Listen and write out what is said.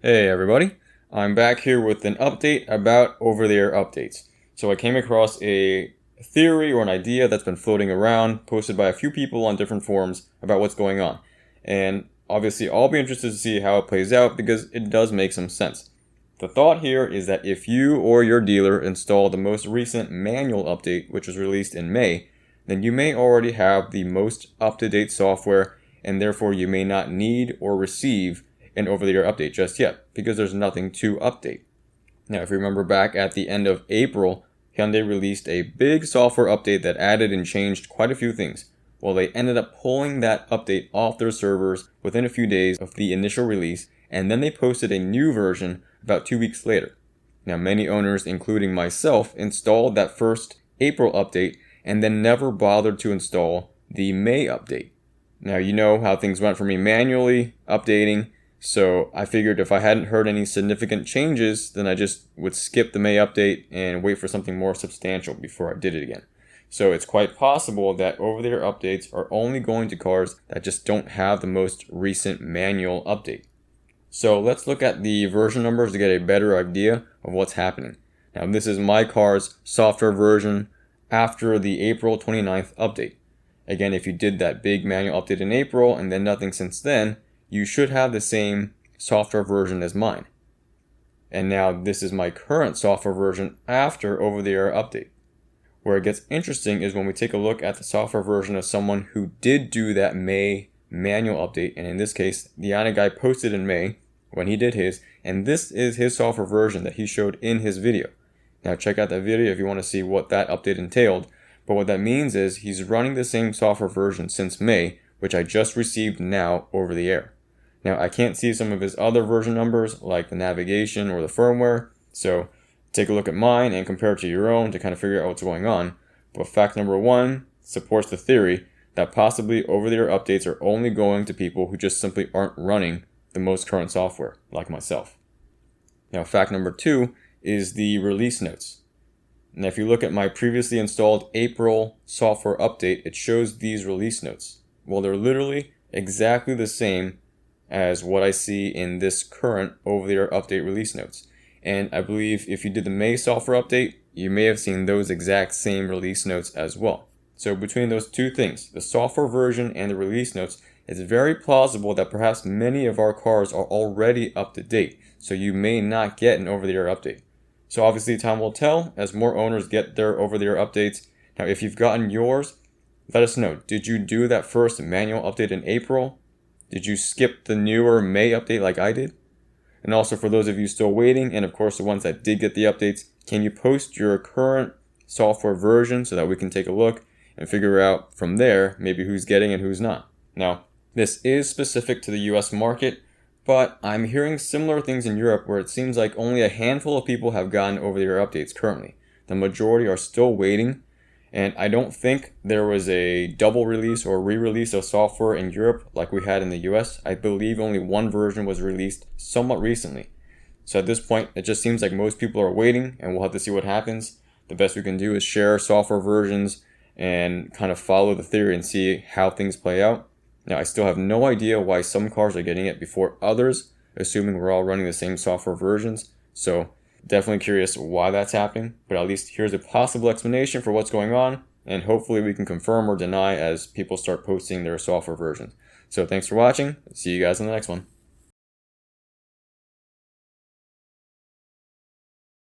Hey everybody, I'm back here with an update about over-the-air updates. So I came across a theory or an idea that's been floating around, posted by a few people on different forums about what's going on. And obviously I'll be interested to see how it plays out because it does make some sense. The thought here is that if you or your dealer install the most recent manual update, which was released in May, then you may already have the most up-to-date software and therefore you may not need or receive an over-the-air update just yet because there's nothing to update. Now, if you remember back at the end of April, Hyundai released a big software update that added and changed quite a few things. Well, they ended up pulling that update off their servers within a few days of the initial release, and then they posted a new version about 2 weeks later. Now, many owners, including myself, installed that first April update and then never bothered to install the May update. Now, you know how things went for me manually updating. So I figured if I hadn't heard any significant changes, then I just would skip the May update and wait for something more substantial before I did it again. So it's quite possible that over-the-air updates are only going to cars that just don't have the most recent manual update. So let's look at the version numbers to get a better idea of what's happening. Now this is my car's software version after the April 29th update. Again, if you did that big manual update in April and then nothing since then, you should have the same software version as mine. And now this is my current software version after over-the-air update. Where it gets interesting is when we take a look at the software version of someone who did do that May manual update. And in this case, the Ioniq Guy posted in May when he did his. And this is his software version that he showed in his video. Now check out that video if you want to see what that update entailed. But what that means is he's running the same software version since May, which I just received now over the air. Now, I can't see some of his other version numbers, like the navigation or the firmware, so take a look at mine and compare it to your own to kind of figure out what's going on. But fact number one supports the theory that possibly over-the-air updates are only going to people who just simply aren't running the most current software, like myself. Now, fact number two is the release notes. Now, if you look at my previously installed April software update, it shows these release notes. Well, they're literally exactly the same as what I see in this current over-the-air update release notes. And I believe if you did the May software update, you may have seen those exact same release notes as well. So between those two things, the software version and the release notes, it's very plausible that perhaps many of our cars are already up to date, so you may not get an over-the-air update. So obviously time will tell as more owners get their over-the-air updates. Now if you've gotten yours, let us know. Did you do that first manual update in April? Did you skip the newer May update like I did? And also for those of you still waiting, and of course the ones that did get the updates, can you post your current software version so that we can take a look and figure out from there maybe who's getting and who's not? Now, this is specific to the US market, but I'm hearing similar things in Europe where it seems like only a handful of people have gotten over-the-air updates currently. The majority are still waiting. And I don't think there was a double release or re-release of software in Europe like we had in the US. I believe only one version was released somewhat recently. So at this point, it just seems like most people are waiting and we'll have to see what happens. The best we can do is share software versions and kind of follow the theory and see how things play out. Now, I still have no idea why some cars are getting it before others, assuming we're all running the same software versions. So definitely curious why that's happening, but at least here's a possible explanation for what's going on, and hopefully we can confirm or deny as people start posting their software versions. So thanks for watching. See you guys in the next one.